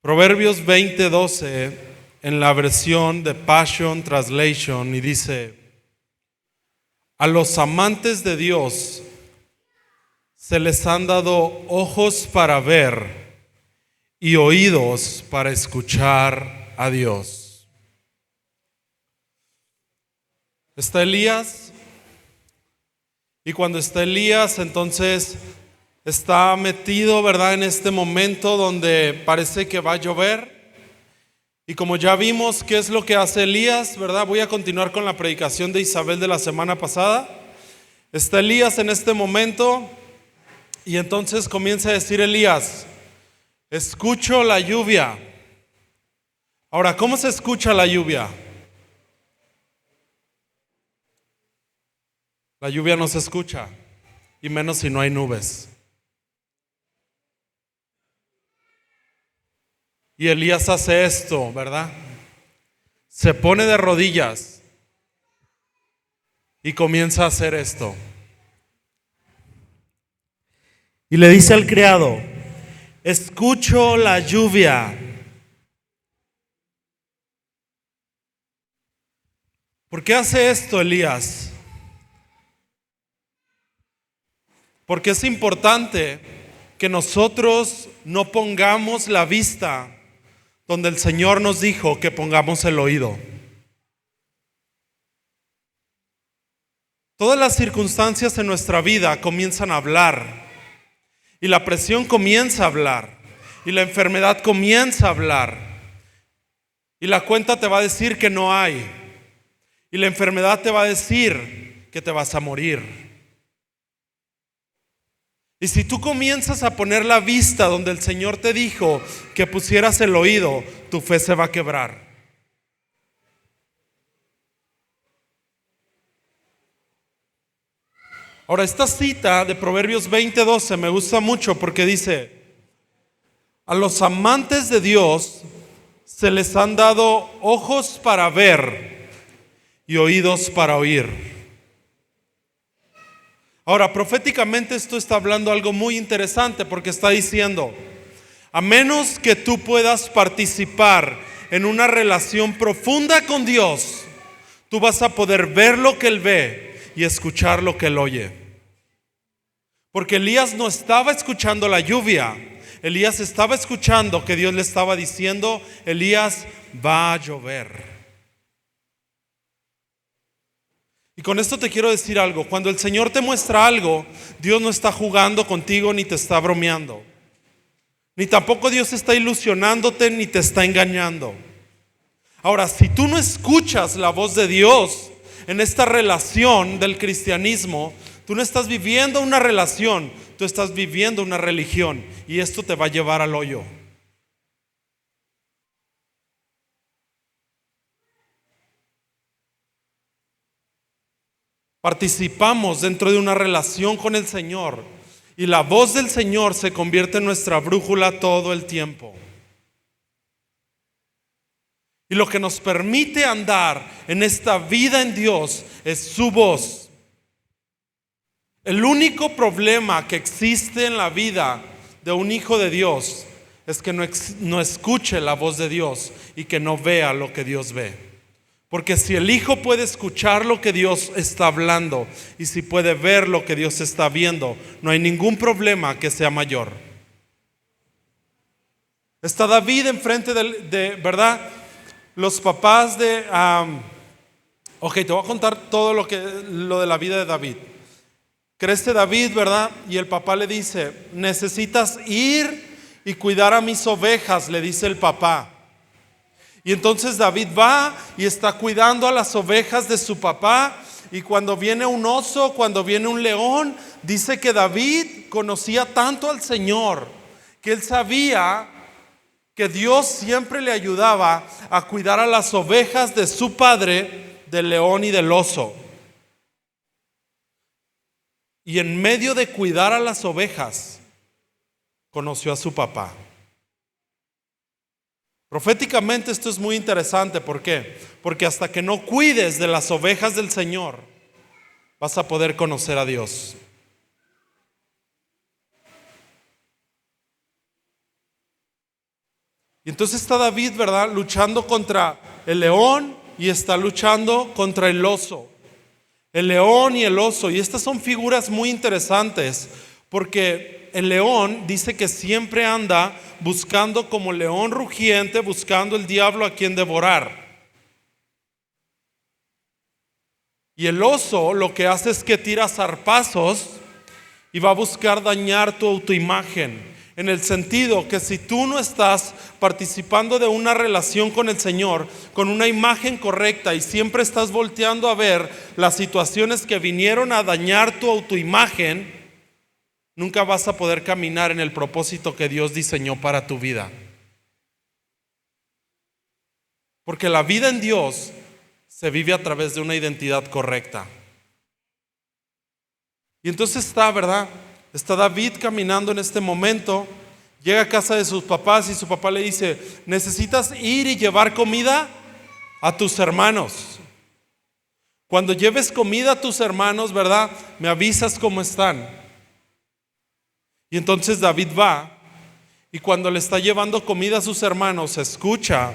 Proverbios 20:12 en la versión de Passion Translation y dice: a los amantes de Dios se les han dado ojos para ver y oídos para escuchar a Dios. Está Elías, y cuando está Elías, entonces está metido, ¿verdad?, en este momento donde parece que va a llover. Y como ya vimos qué es lo que hace Elías, ¿verdad? Voy a continuar con la predicación de Isabel de la semana pasada. Está Elías en este momento y entonces comienza a decir Elías: escucho la lluvia. Ahora, ¿cómo se escucha la lluvia? La lluvia no se escucha, y menos si no hay nubes. Y Elías hace esto, ¿verdad? Se pone de rodillas y comienza a hacer esto. Y le dice al criado: escucho la lluvia. ¿Por qué hace esto Elías? Porque es importante que nosotros no pongamos la vista donde el Señor nos dijo que pongamos el oído. Todas las circunstancias en nuestra vida comienzan a hablar, y la presión comienza a hablar, y la enfermedad comienza a hablar, y la cuenta te va a decir que no hay, y la enfermedad te va a decir que te vas a morir. Y si tú comienzas a poner la vista donde el Señor te dijo que pusieras el oído, tu fe se va a quebrar. Ahora, esta cita de Proverbios 20:12 me gusta mucho porque dice: a los amantes de Dios se les han dado ojos para ver y oídos para oír. Ahora, proféticamente esto está hablando algo muy interesante, porque está diciendo: a menos que tú puedas participar en una relación profunda con Dios, tú vas a poder ver lo que Él ve y escuchar lo que Él oye. Porque Elías no estaba escuchando la lluvia, Elías estaba escuchando que Dios le estaba diciendo: Elías, va a llover. Y con esto te quiero decir algo: cuando el Señor te muestra algo, Dios no está jugando contigo ni te está bromeando, ni tampoco Dios está ilusionándote ni te está engañando. Ahora, si tú no escuchas la voz de Dios en esta relación del cristianismo, tú no estás viviendo una relación, tú estás viviendo una religión, y esto te va a llevar al hoyo. Participamos dentro de una relación con el Señor, y la voz del Señor se convierte en nuestra brújula todo el tiempo. Y lo que nos permite andar en esta vida en Dios es su voz. El único problema que existe en la vida de un hijo de Dios es que no escuche la voz de Dios y que no vea lo que Dios ve. Porque si el hijo puede escuchar lo que Dios está hablando y si puede ver lo que Dios está viendo, no hay ningún problema que sea mayor. Está David enfrente de ¿verdad? Los papás de... ok, te voy a contar todo lo de la vida de David. Crece David, ¿verdad? Y el papá le dice: necesitas ir y cuidar a mis ovejas, le dice el papá. Y entonces David va y está cuidando a las ovejas de su papá. Y cuando viene un oso, cuando viene un león, dice que David conocía tanto al Señor que él sabía que Dios siempre le ayudaba a cuidar a las ovejas de su padre, del león y del oso. Y en medio de cuidar a las ovejas, conoció a su papá. Proféticamente esto es muy interesante. ¿Por qué? Porque hasta que no cuides de las ovejas del Señor, vas a poder conocer a Dios. Y entonces está David, ¿verdad?, luchando contra el león y está luchando contra el oso. El león y el oso. Y estas son figuras muy interesantes porque el león dice que siempre anda buscando como león rugiente, buscando el diablo a quien devorar. Y el oso lo que hace es que tira zarpazos y va a buscar dañar tu autoimagen. En el sentido que si tú no estás participando de una relación con el Señor, con una imagen correcta y siempre estás volteando a ver las situaciones que vinieron a dañar tu autoimagen, nunca vas a poder caminar en el propósito que Dios diseñó para tu vida. Porque la vida en Dios se vive a través de una identidad correcta. Y entonces está, ¿verdad?, está David caminando en este momento, llega a casa de sus papás y su papá le dice: necesitas ir y llevar comida a tus hermanos. Cuando lleves comida a tus hermanos, ¿verdad?, me avisas cómo están. Y entonces David va, y cuando le está llevando comida a sus hermanos, se escucha.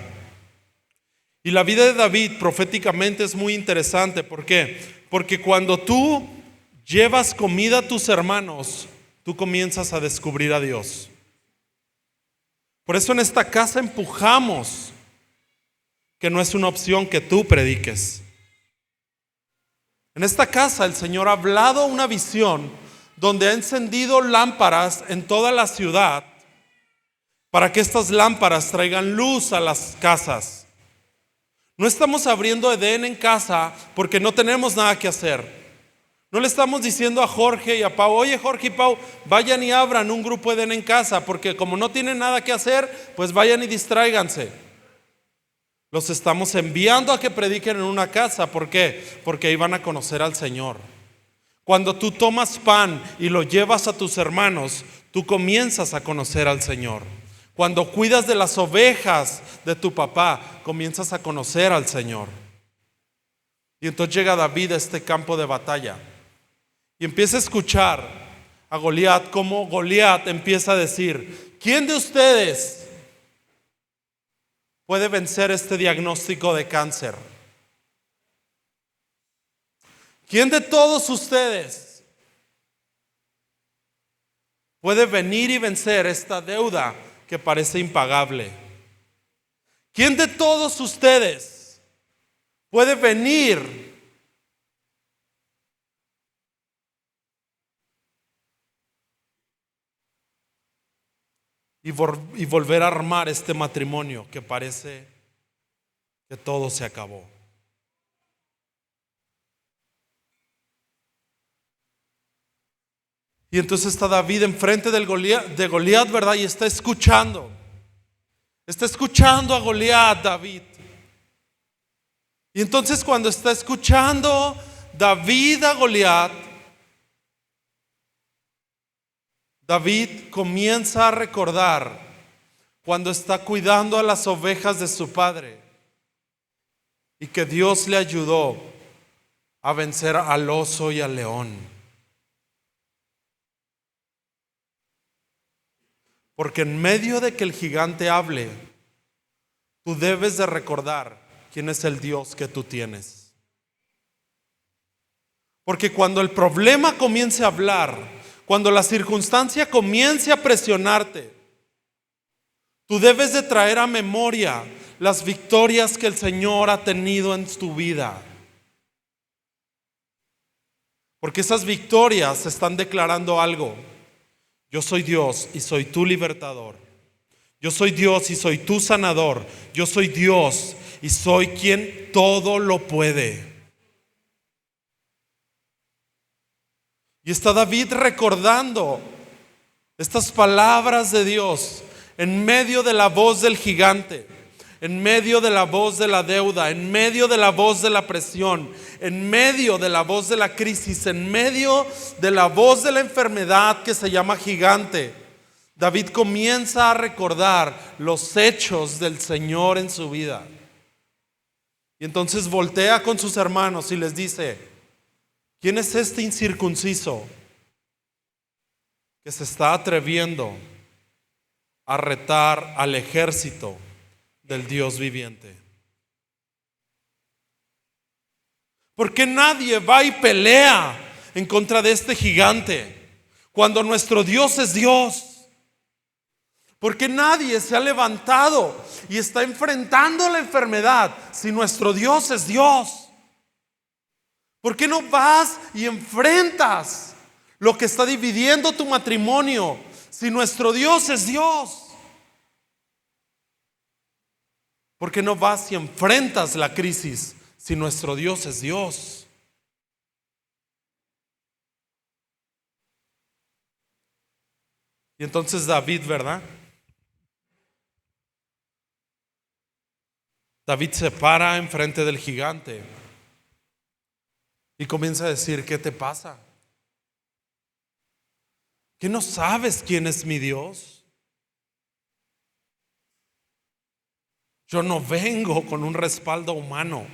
Y la vida de David proféticamente es muy interesante. ¿Por qué? Porque cuando tú llevas comida a tus hermanos, tú comienzas a descubrir a Dios. Por eso en esta casa empujamos que no es una opción que tú prediques. En esta casa el Señor ha hablado una visión donde ha encendido lámparas en toda la ciudad para que estas lámparas traigan luz a las casas. No estamos abriendo Edén en casa porque no tenemos nada que hacer. No le estamos diciendo a Jorge y a Pau: oye, Jorge y Pau, vayan y abran un grupo Edén en casa, porque como no tienen nada que hacer, pues vayan y distráiganse. Los estamos enviando a que prediquen en una casa. ¿Por qué? Porque ahí van a conocer al Señor. Cuando tú tomas pan y lo llevas a tus hermanos, tú comienzas a conocer al Señor. Cuando cuidas de las ovejas de tu papá, comienzas a conocer al Señor. Y entonces llega David a este campo de batalla y empieza a escuchar a Goliat, como Goliat empieza a decir: ¿quién de ustedes puede vencer este diagnóstico de cáncer? ¿Quién de todos ustedes puede venir y vencer esta deuda que parece impagable? ¿Quién de todos ustedes puede venir y volver a armar este matrimonio que parece que todo se acabó? Y entonces está David enfrente de Goliat, ¿verdad? Y está escuchando a Goliat, David. Y entonces cuando está escuchando David a Goliat, David comienza a recordar cuando está cuidando a las ovejas de su padre y que Dios le ayudó a vencer al oso y al león. Porque en medio de que el gigante hable, tú debes de recordar quién es el Dios que tú tienes. Porque cuando el problema comience a hablar, cuando la circunstancia comience a presionarte, tú debes de traer a memoria las victorias que el Señor ha tenido en tu vida. Porque esas victorias están declarando algo. Yo soy Dios y soy tu libertador. Yo soy Dios y soy tu sanador. Yo soy Dios y soy quien todo lo puede. Y está David recordando estas palabras de Dios en medio de la voz del gigante, en medio de la voz de la deuda, en medio de la voz de la presión, en medio de la voz de la crisis, en medio de la voz de la enfermedad que se llama gigante. David comienza a recordar los hechos del Señor en su vida. Y entonces voltea con sus hermanos y les dice: ¿quién es este incircunciso que se está atreviendo a retar al ejército del Dios viviente? ¿Por qué nadie va y pelea en contra de este gigante cuando nuestro Dios es Dios? ¿Por qué nadie se ha levantado y está enfrentando la enfermedad si nuestro Dios es Dios? ¿Por qué no vas y enfrentas lo que está dividiendo tu matrimonio si nuestro Dios es Dios? ¿Por qué no vas y enfrentas la crisis si nuestro Dios es Dios? Y entonces David, ¿verdad? David se para enfrente del gigante y comienza a decir: ¿qué te pasa? ¿Que no sabes quién es mi Dios? Yo no vengo con un respaldo humano.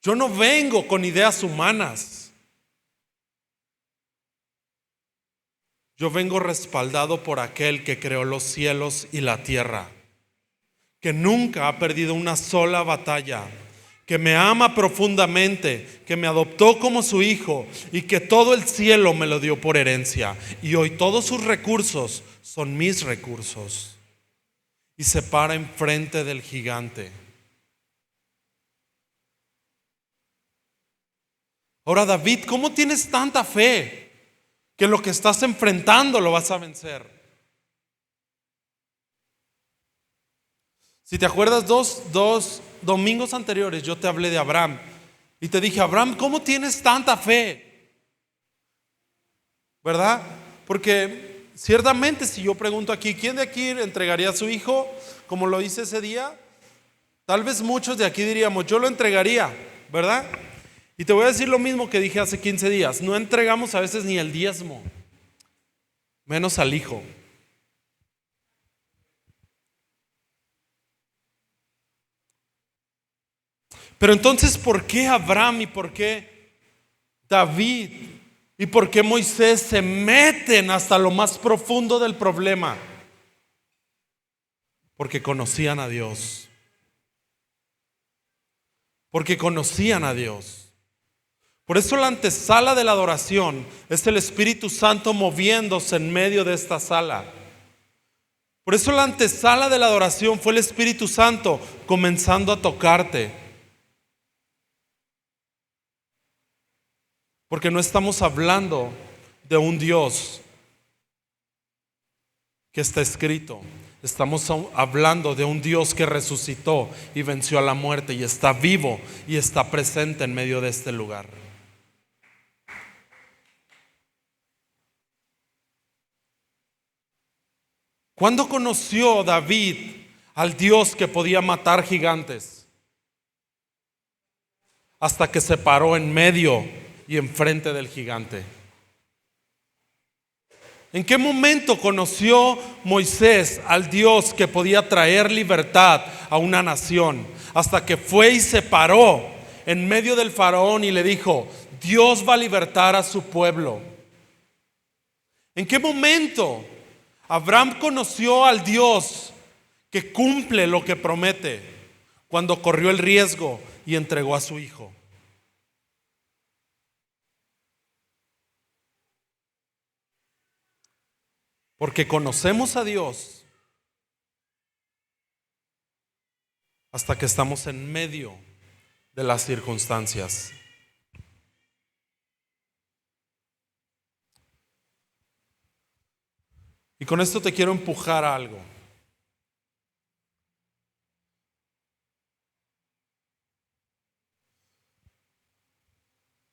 Yo no vengo con ideas humanas. Yo vengo respaldado por aquel que creó los cielos y la tierra, que nunca ha perdido una sola batalla, que me ama profundamente, que me adoptó como su hijo y que todo el cielo me lo dio por herencia. Y hoy todos sus recursos son mis recursos. Y se para enfrente del gigante. Ahora, David, ¿cómo tienes tanta fe que lo que estás enfrentando lo vas a vencer? Si te acuerdas, dos domingos anteriores yo te hablé de Abraham y te dije: Abraham, ¿cómo tienes tanta fe? ¿Verdad? Porque ciertamente si yo pregunto aquí, ¿quién de aquí entregaría a su hijo como lo hice ese día? Tal vez muchos de aquí diríamos: yo lo entregaría, ¿verdad? Y te voy a decir lo mismo que dije hace 15 días. No entregamos a veces ni el diezmo, menos al hijo. Pero entonces, ¿por qué Abraham y por qué David y por qué Moisés se meten hasta lo más profundo del problema? Porque conocían a Dios. Porque conocían a Dios. Por eso la antesala de la adoración es el Espíritu Santo moviéndose en medio de esta sala. Por eso la antesala de la adoración fue el Espíritu Santo comenzando a tocarte. Porque no estamos hablando de un Dios que está escrito. Estamos hablando de un Dios que resucitó y venció a la muerte y está vivo y está presente en medio de este lugar. ¿Cuándo conoció David al Dios que podía matar gigantes? Hasta que se paró en medio y enfrente del gigante. ¿En qué momento conoció Moisés al Dios que podía traer libertad a una nación? Hasta que fue y se paró en medio del faraón y le dijo: Dios va a libertar a su pueblo. ¿En qué momento Abraham conoció al Dios que cumple lo que promete? Cuando corrió el riesgo y entregó a su hijo. Porque conocemos a Dios hasta que estamos en medio de las circunstancias. Y con esto te quiero empujar a algo.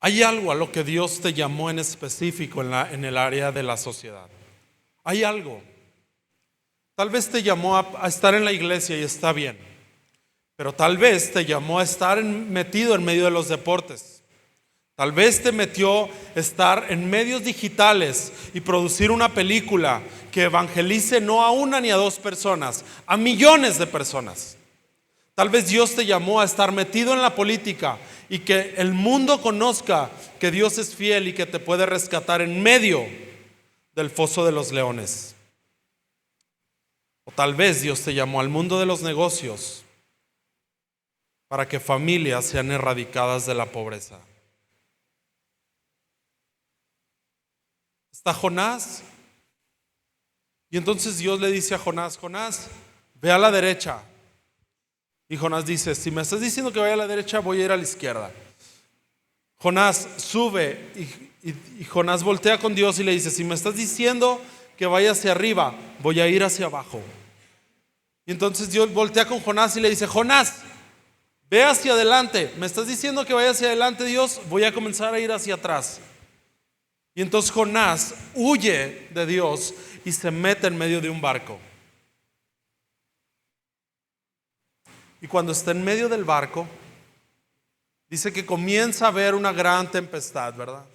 Hay algo a lo que Dios te llamó en específico en el área de la sociedad. Hay algo. Tal vez te llamó a estar en la iglesia y está bien, pero tal vez te llamó a estar metido en medio de los deportes. Tal vez te metió estar en medios digitales y producir una película que evangelice no a una ni a dos personas, a millones de personas. Tal vez Dios te llamó a estar metido en la política y que el mundo conozca que Dios es fiel y que te puede rescatar en medio del foso de los leones. O tal vez Dios te llamó al mundo de los negocios para que familias sean erradicadas de la pobreza. Está Jonás. Y entonces Dios le dice a Jonás: Jonás, ve a la derecha. Y Jonás dice: si me estás diciendo que vaya a la derecha, voy a ir a la izquierda. Jonás sube y Jonás voltea con Dios y le dice: si me estás diciendo que vaya hacia arriba, voy a ir hacia abajo. Y entonces Dios voltea con Jonás y le dice: Jonás, ve hacia adelante. Me estás diciendo que vaya hacia adelante, Dios, voy a comenzar a ir hacia atrás. Y entonces Jonás huye de Dios y se mete en medio de un barco. Y cuando está en medio del barco, dice que comienza a haber una gran tempestad, ¿verdad?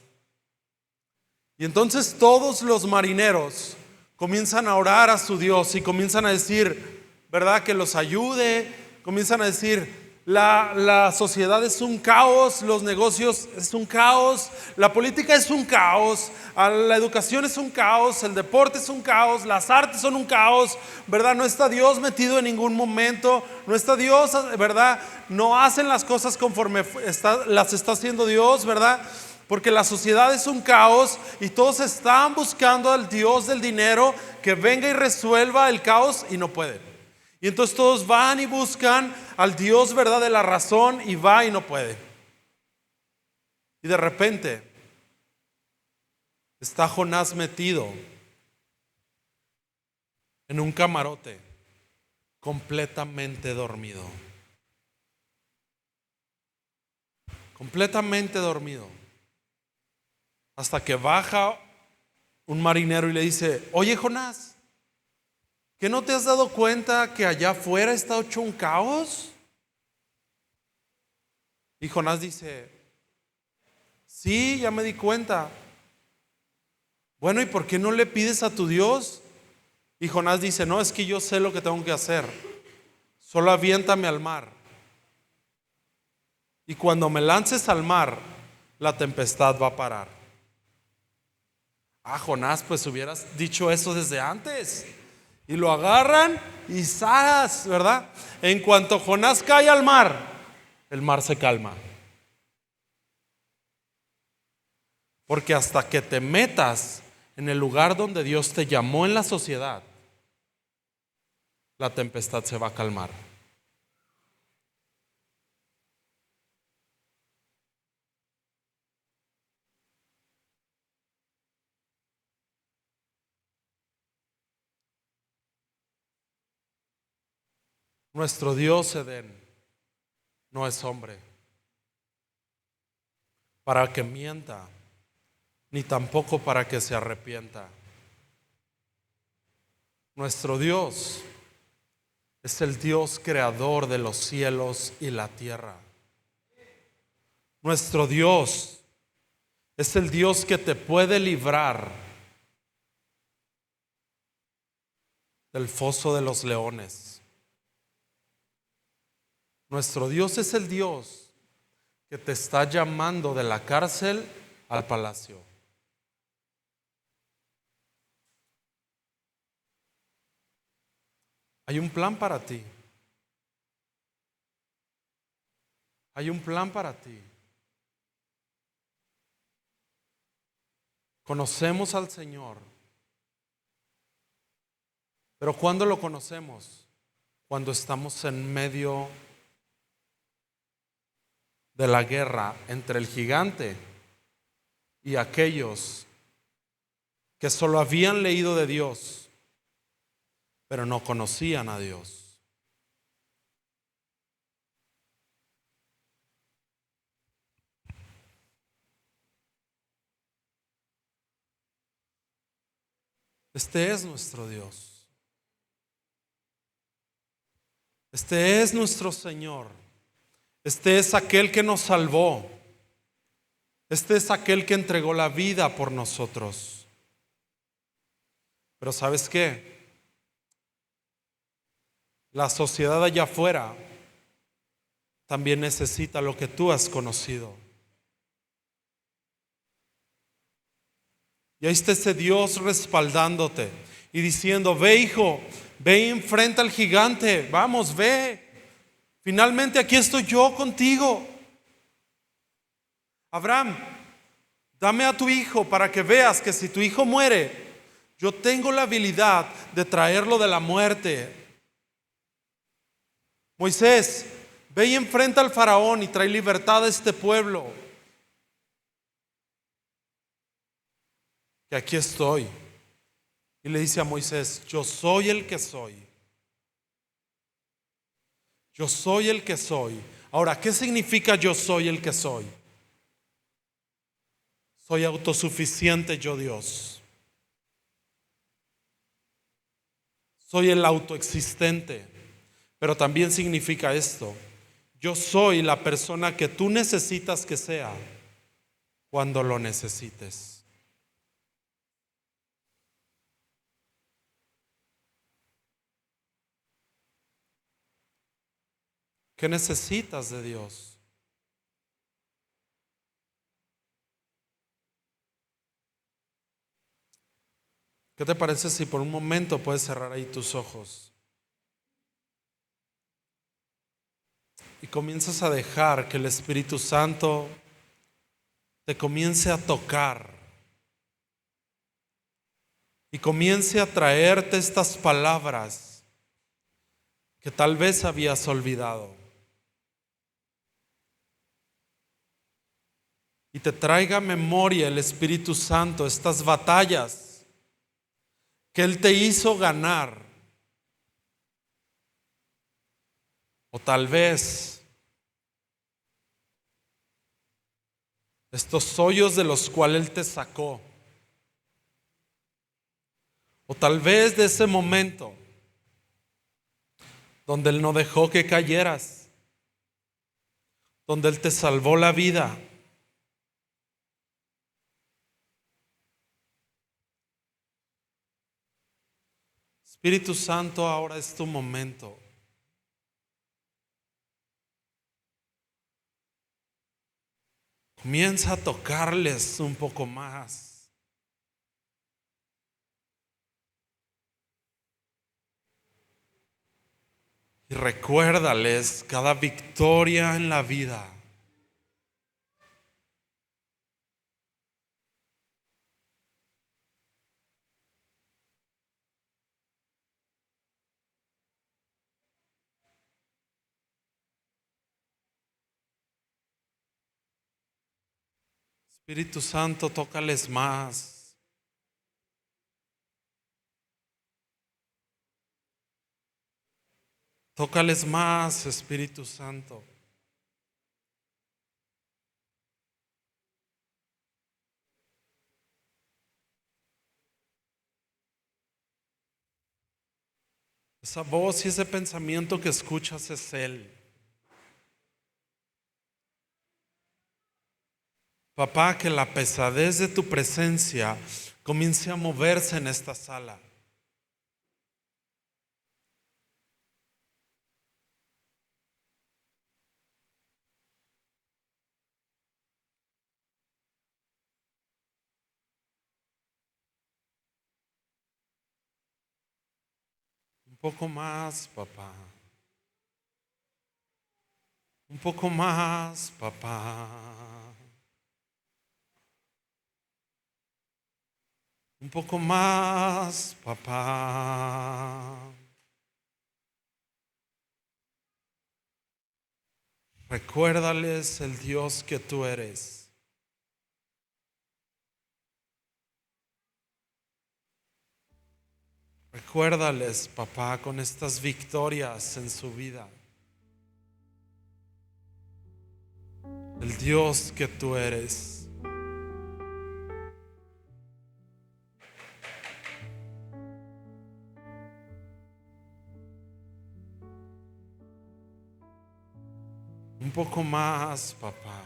Y entonces todos los marineros comienzan a orar a su Dios y comienzan a decir, ¿verdad?, que los ayude. Comienzan a decir: la sociedad es un caos, los negocios es un caos, la política es un caos, la educación es un caos, el deporte es un caos, las artes son un caos, ¿verdad? No está Dios metido en ningún momento, no está Dios, ¿verdad? No hacen las cosas conforme las está haciendo Dios, ¿verdad? Porque la sociedad es un caos y todos están buscando al Dios del dinero que venga y resuelva el caos y no pueden. Y entonces todos van y buscan al Dios, ¿verdad?, de la razón, y va y no puede. Y de repente está Jonás metido en un camarote, completamente dormido. Completamente dormido. Hasta que baja un marinero y le dice: oye, Jonás, ¿que no te has dado cuenta que allá afuera está hecho un caos? Y Jonás dice: sí, ya me di cuenta. Bueno, ¿y por qué no le pides a tu Dios? Y Jonás dice: no, es que yo sé lo que tengo que hacer. Solo aviéntame al mar. Y cuando me lances al mar, la tempestad va a parar. Ah, Jonás, pues hubieras dicho eso desde antes. Y lo agarran y ¡zas!, ¿verdad? En cuanto Jonás cae al mar, el mar se calma. Porque hasta que te metas en el lugar donde Dios te llamó en la sociedad, la tempestad se va a calmar. Nuestro Dios Edén no es hombre para que mienta, ni tampoco para que se arrepienta. Nuestro Dios es el Dios creador de los cielos y la tierra. Nuestro Dios es el Dios que te puede librar del foso de los leones. Nuestro Dios es el Dios que te está llamando de la cárcel al palacio. Hay un plan para ti. Hay un plan para ti. Conocemos al Señor. Pero ¿cuándo lo conocemos? Cuando estamos en medio de la guerra entre el gigante y aquellos que solo habían leído de Dios, pero no conocían a Dios. Este es nuestro Dios. Este es nuestro Señor. Este es aquel que nos salvó. Este es aquel que entregó la vida por nosotros. Pero ¿sabes qué? La sociedad allá afuera también necesita lo que tú has conocido. Y ahí está ese Dios respaldándote y diciendo: ve, hijo, ve y enfrenta al gigante, vamos, ve. Finalmente aquí estoy yo contigo. Abraham, dame a tu hijo para que veas que si tu hijo muere, yo tengo la habilidad de traerlo de la muerte. Moisés, ve y enfrenta al faraón y trae libertad a este pueblo. Que aquí estoy. Y le dice a Moisés: yo soy el que soy. Yo soy el que soy. Ahora, ¿qué significa yo soy el que soy? Soy autosuficiente yo, Dios. Soy el autoexistente. Pero también significa esto: yo soy la persona que tú necesitas que sea cuando lo necesites. ¿Qué necesitas de Dios? ¿Qué te parece si por un momento puedes cerrar ahí tus ojos y comienzas a dejar que el Espíritu Santo te comience a tocar y comience a traerte estas palabras que tal vez habías olvidado, y te traiga a memoria el Espíritu Santo estas batallas que Él te hizo ganar? O tal vez estos hoyos de los cuales Él te sacó. O tal vez de ese momento donde Él no dejó que cayeras, donde Él te salvó la vida. Espíritu Santo, ahora es tu momento. Comienza a tocarles un poco más. Y recuérdales cada victoria en la vida. Espíritu Santo, tócales más. Tócales más, Espíritu Santo. Esa voz y ese pensamiento que escuchas es Él. Papá, que la pesadez de tu presencia comience a moverse en esta sala. Un poco más, papá. Un poco más, papá. Un poco más, papá. Recuérdales el Dios que tú eres. Recuérdales, papá, con estas victorias en su vida, el Dios que tú eres. Un poco más, papá.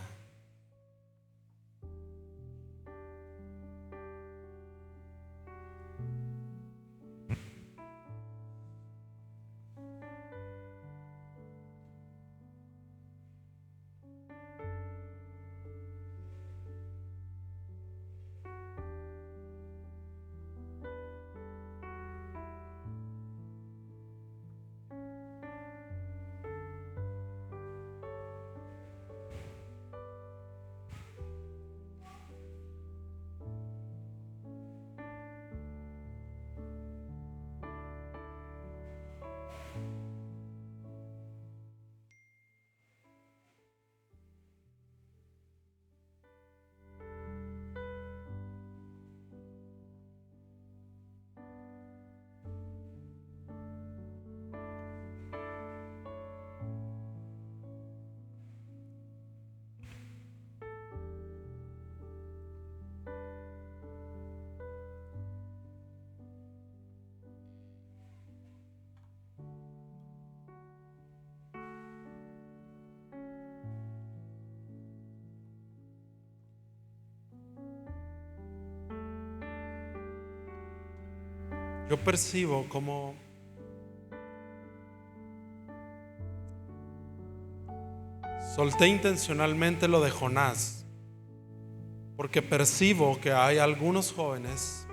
yo percibo como solté intencionalmente lo de Jonás, porque percibo que hay algunos jóvenes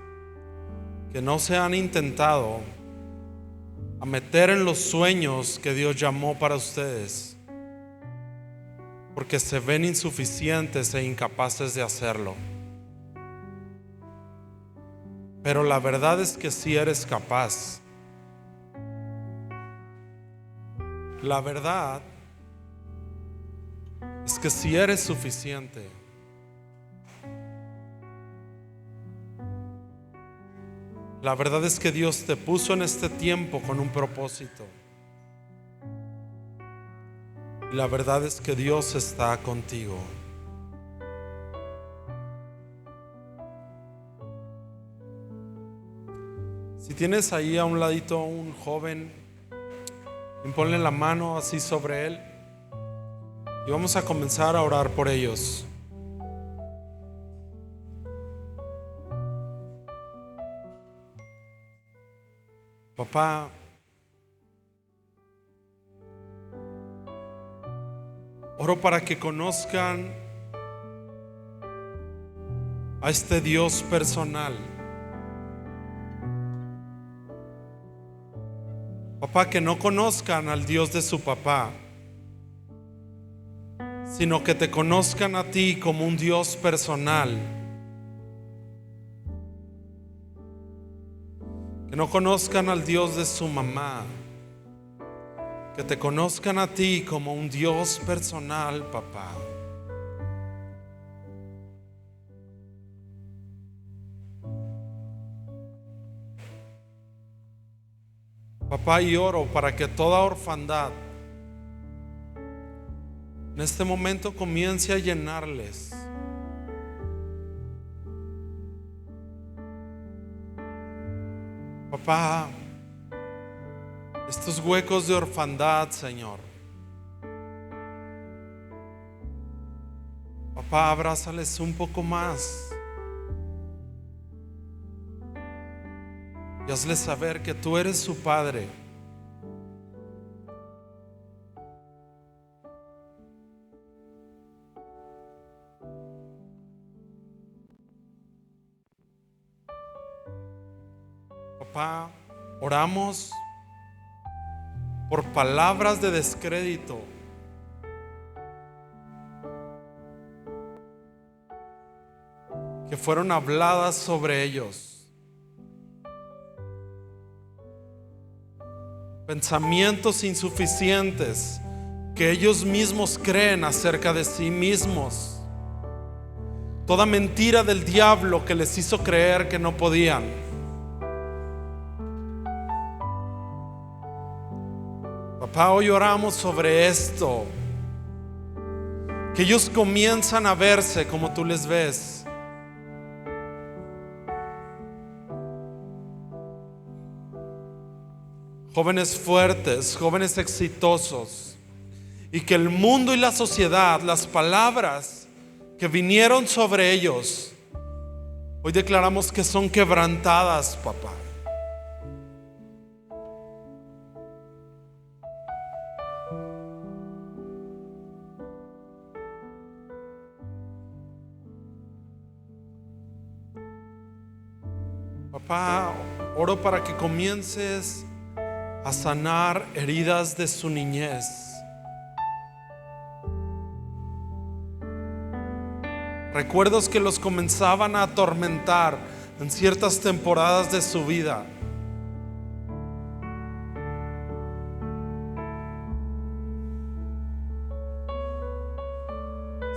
que no se han intentado a meter en los sueños que Dios llamó para ustedes, porque se ven insuficientes e incapaces de hacerlo. Pero la verdad es que sí eres capaz. La verdad es que sí eres suficiente. La verdad es que Dios te puso en este tiempo con un propósito. Y la verdad es que Dios está contigo. Si tienes ahí a un ladito un joven, ponle la mano así sobre él y vamos a comenzar a orar por ellos. Papá, oro para que conozcan a este Dios personal. Papá, que no conozcan al Dios de su papá, sino que te conozcan a ti como un Dios personal. Que no conozcan al Dios de su mamá, que te conozcan a ti como un Dios personal, papá. Papá, y oro para que toda orfandad en este momento comience a llenarles. Papá, estos huecos de orfandad, Señor. Papá, abrázales un poco más y hazles saber que tú eres su Padre. Papá, oramos por palabras de descrédito que fueron habladas sobre ellos, pensamientos insuficientes que ellos mismos creen acerca de sí mismos, toda mentira del diablo que les hizo creer que no podían. Papá, hoy oramos sobre esto, que ellos comienzan a verse como tú les ves. Jóvenes fuertes, jóvenes exitosos, y que el mundo y la sociedad, las palabras que vinieron sobre ellos, hoy declaramos que son quebrantadas, papá. Papá, oro para que comiences a sanar heridas de su niñez. Recuerdos que los comenzaban a atormentar en ciertas temporadas de su vida.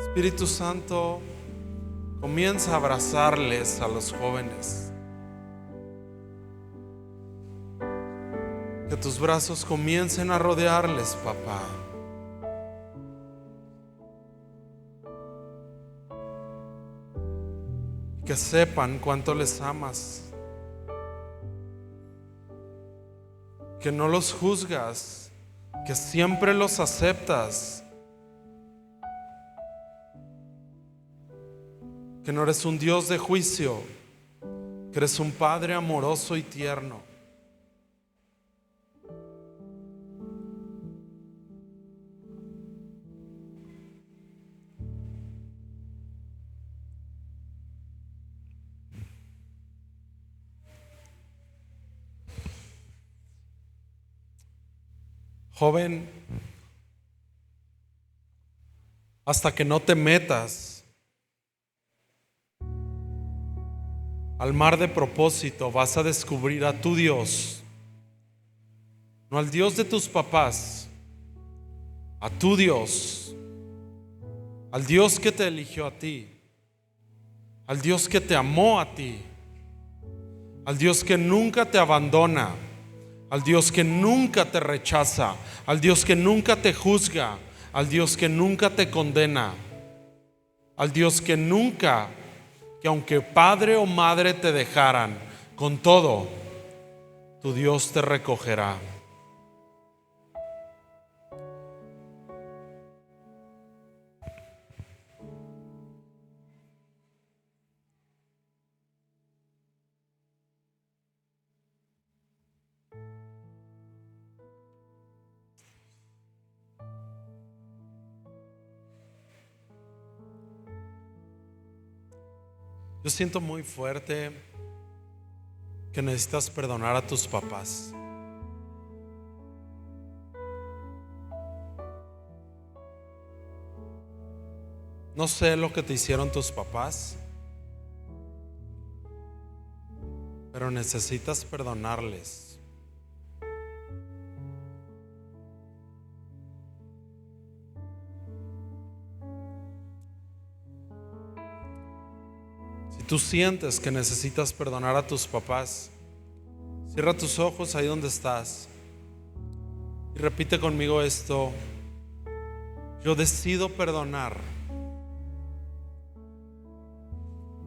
Espíritu Santo, comienza a abrazarles a los jóvenes. Que tus brazos comiencen a rodearles, papá. Que sepan cuánto les amas. Que no los juzgas, que siempre los aceptas. Que no eres un Dios de juicio, que eres un Padre amoroso y tierno. Joven, hasta que no te metas al mar de propósito, vas a descubrir a tu Dios, no al Dios de tus papás, a tu Dios, al Dios que te eligió a ti, al Dios que te amó a ti, al Dios que nunca te abandona, al Dios que nunca te rechaza, al Dios que nunca te juzga, al Dios que nunca te condena, al Dios que nunca, que aunque padre o madre te dejaran, con todo, tu Dios te recogerá. Yo siento muy fuerte que necesitas perdonar a tus papás. No sé lo que te hicieron tus papás, pero necesitas perdonarles. Si tú sientes que necesitas perdonar a tus papás, cierra tus ojos ahí donde estás y repite conmigo esto: yo decido perdonar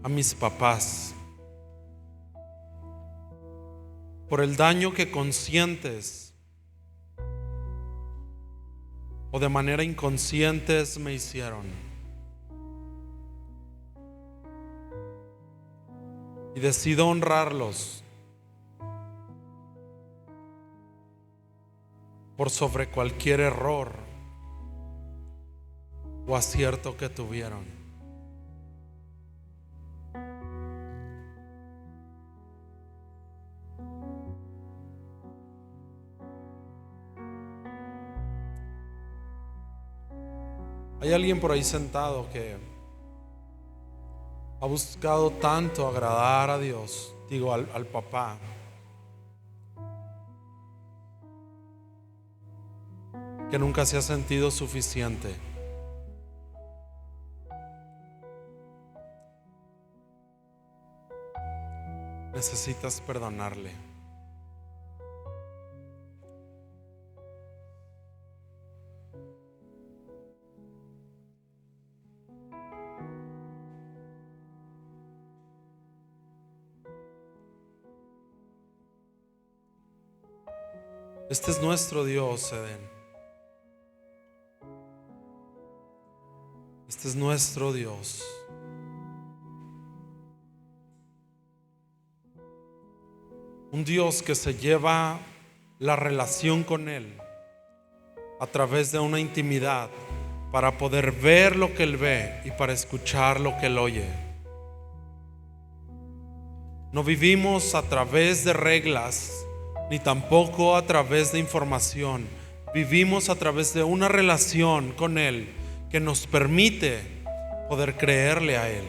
a mis papás por el daño que conscientes o de manera inconscientes me hicieron. Y decido honrarlos por sobre cualquier error o acierto que tuvieron. Hay alguien por ahí sentado que ha buscado tanto agradar a Dios, digo al papá, que nunca se ha sentido suficiente. Necesitas perdonarle. Este es nuestro Dios, Edén. Este es nuestro Dios. Un Dios que se lleva la relación con Él a través de una intimidad para poder ver lo que Él ve y para escuchar lo que Él oye. No vivimos a través de reglas, ni tampoco a través de información. Vivimos a través de una relación con Él que nos permite poder creerle a Él.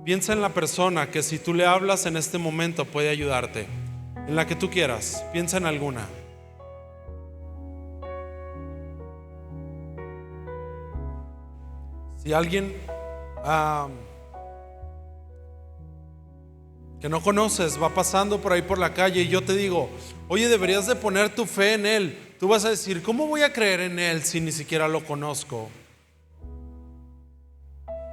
Piensa en la persona que si tú le hablas en este momento puede ayudarte, en la que tú quieras. Piensa en alguna. Si alguien que no conoces va pasando por ahí por la calle y yo te digo: oye, deberías de poner tu fe en Él, tú vas a decir: ¿cómo voy a creer en Él si ni siquiera lo conozco?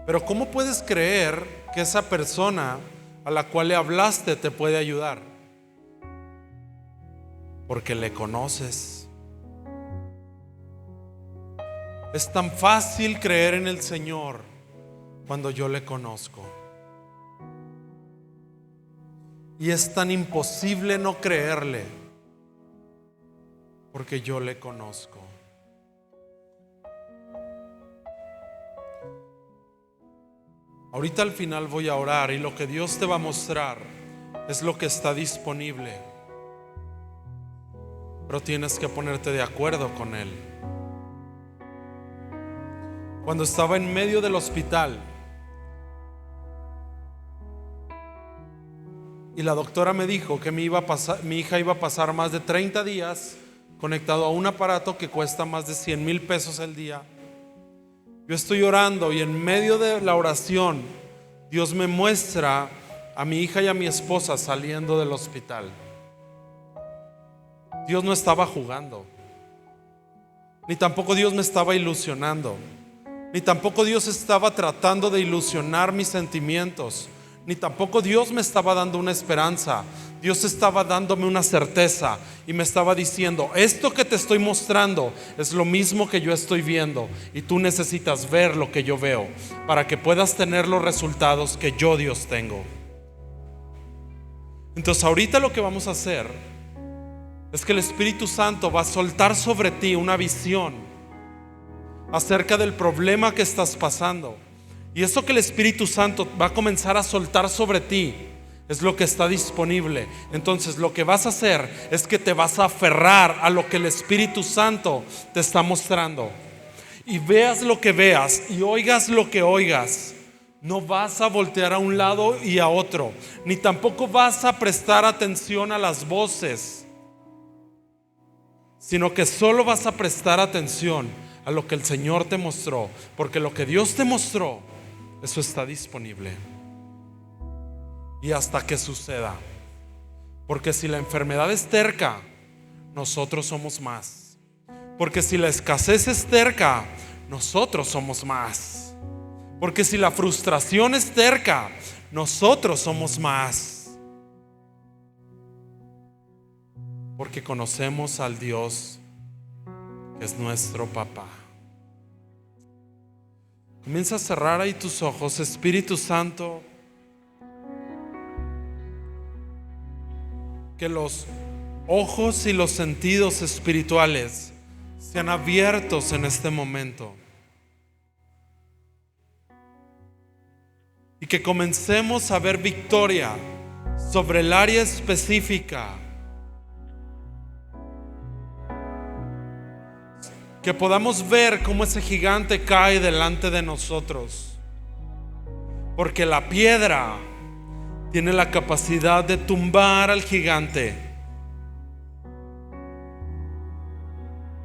Pero ¿cómo puedes creer que esa persona a la cual le hablaste te puede ayudar? Porque le conoces. Es tan fácil creer en el Señor cuando yo le conozco. Y es tan imposible no creerle porque yo le conozco. Ahorita al final voy a orar y lo que Dios te va a mostrar es lo que está disponible. pero tienes que ponerte de acuerdo con Él. Cuando estaba en medio del hospital y la doctora me dijo que mi hija iba a pasar más de 30 días conectado a un aparato que cuesta más de 100,000 pesos al día, yo estoy orando y en medio de la oración Dios me muestra a mi hija y a mi esposa saliendo del hospital. Dios no estaba jugando, ni tampoco Dios me estaba ilusionando, ni tampoco Dios estaba tratando de ilusionar mis sentimientos, ni tampoco Dios me estaba dando una esperanza. Dios estaba dándome una certeza y me estaba diciendo: esto que te estoy mostrando es lo mismo que yo estoy viendo, y tú necesitas ver lo que yo veo para que puedas tener los resultados que yo, Dios, tengo. Entonces ahorita lo que vamos a hacer es que el Espíritu Santo va a soltar sobre ti una visión acerca del problema que estás pasando. Y eso que el Espíritu Santo va a comenzar a soltar sobre ti es lo que está disponible. Entonces lo que vas a hacer es que te vas a aferrar a lo que el Espíritu Santo te está mostrando. Y veas lo que veas y oigas lo que oigas, no vas a voltear a un lado y a otro, ni tampoco vas a prestar atención a las voces, sino que solo vas a prestar atención a lo que el Señor te mostró, porque lo que Dios te mostró, eso está disponible. Y hasta que suceda, porque si la enfermedad es terca, nosotros somos más. Porque si la escasez es terca, nosotros somos más. Porque si la frustración es terca, nosotros somos más. Porque conocemos al Dios que es nuestro papá. Comienza a cerrar ahí tus ojos. Espíritu Santo, que los ojos y los sentidos espirituales sean abiertos en este momento, y que comencemos a ver victoria sobre el área específica, que podamos ver cómo ese gigante cae delante de nosotros, porque la piedra tiene la capacidad de tumbar al gigante.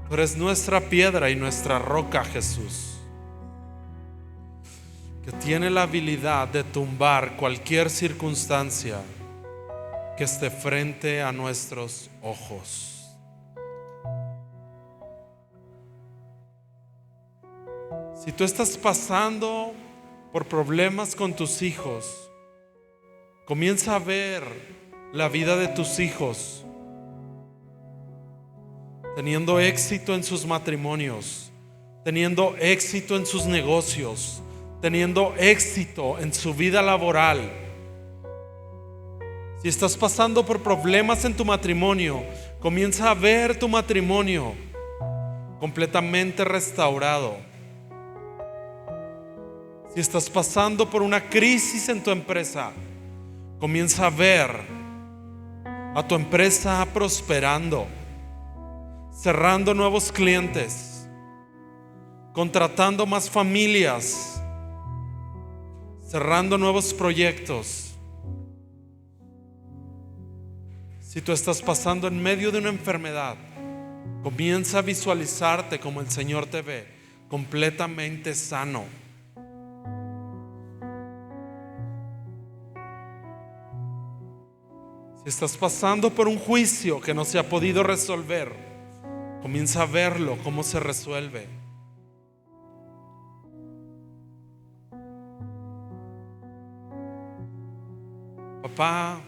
Tú eres nuestra piedra y nuestra roca, Jesús, que tiene la habilidad de tumbar cualquier circunstancia que esté frente a nuestros ojos. Si tú estás pasando por problemas con tus hijos, comienza a ver la vida de tus hijos teniendo éxito en sus matrimonios, teniendo éxito en sus negocios, teniendo éxito en su vida laboral. Si estás pasando por problemas en tu matrimonio, comienza a ver tu matrimonio completamente restaurado. Si estás pasando por una crisis en tu empresa, comienza a ver a tu empresa prosperando, cerrando nuevos clientes, contratando más familias, cerrando nuevos proyectos. Si tú estás pasando en medio de una enfermedad, comienza a visualizarte como el Señor te ve, completamente sano. Si estás pasando por un juicio que no se ha podido resolver, comienza a verlo cómo se resuelve. Papá,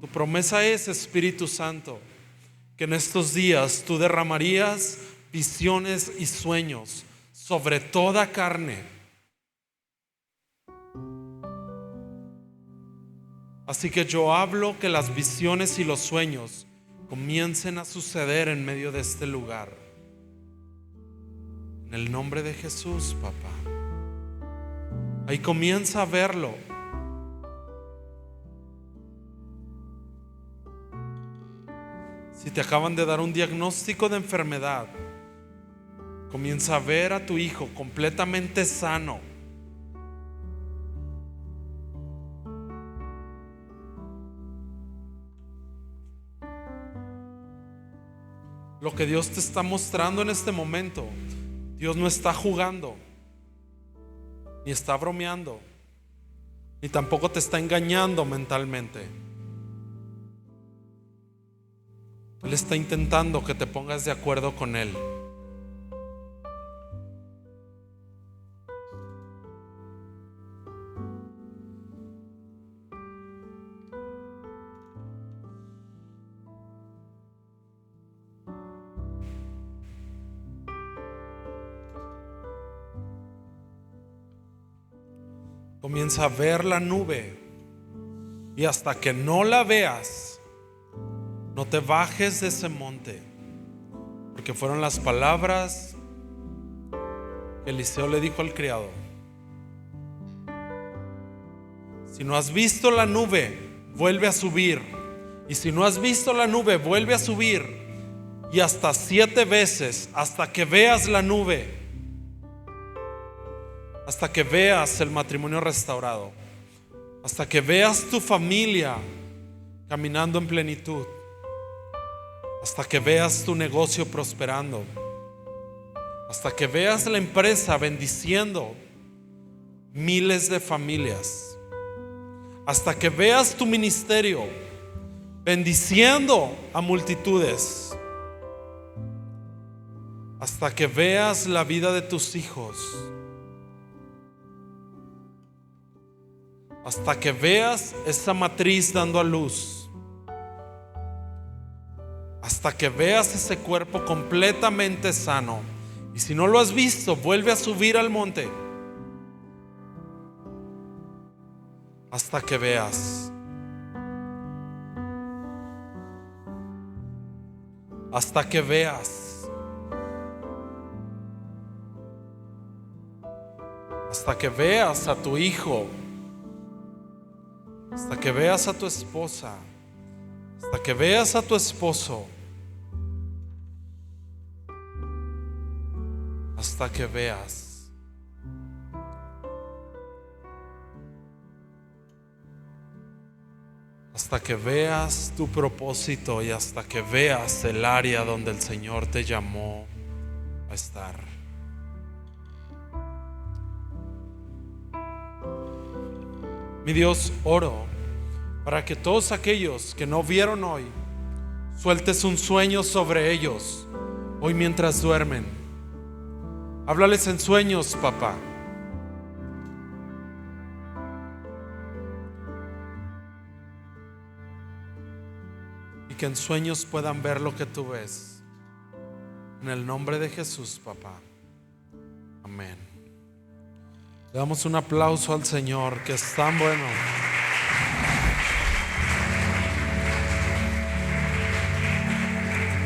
tu promesa es, Espíritu Santo, que en estos días tú derramarías visiones y sueños sobre toda carne. Así que yo hablo que las visiones y los sueños comiencen a suceder en medio de este lugar. En el nombre de Jesús, papá. Ahí comienza a verlo. Si te acaban de dar un diagnóstico de enfermedad, comienza a ver a tu hijo completamente sano. Lo que Dios te está mostrando en este momento, Dios no está jugando, ni está bromeando, ni tampoco te está engañando mentalmente. Él está intentando que te pongas de acuerdo con Él. Comienza a ver la nube, y hasta que no la veas, no te bajes de ese monte, porque fueron las palabras que Eliseo le dijo al criado. Si no has visto la nube, vuelve a subir, y si no has visto la nube, vuelve a subir, y hasta 7 veces, hasta que veas la nube, hasta que veas el matrimonio restaurado, hasta que veas tu familia caminando en plenitud, hasta que veas tu negocio prosperando, hasta que veas la empresa bendiciendo miles de familias, hasta que veas tu ministerio bendiciendo a multitudes, hasta que veas la vida de tus hijos, hasta que veas esa matriz dando a luz, hasta que veas ese cuerpo completamente sano. Y si no lo has visto, vuelve a subir al monte hasta que veas, hasta que veas, hasta que veas a tu hijo, hasta que veas a tu esposa, hasta que veas a tu esposo, hasta que veas. Hasta que veas tu propósito y hasta que veas el área donde el Señor te llamó a estar. Mi Dios, oro para que todos aquellos que no vieron hoy, sueltes un sueño sobre ellos hoy mientras duermen. Háblales en sueños, papá. Y que en sueños puedan ver lo que tú ves. En el nombre de Jesús, papá. Amén. Le damos un aplauso al Señor, que es tan bueno.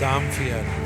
Tan fiel.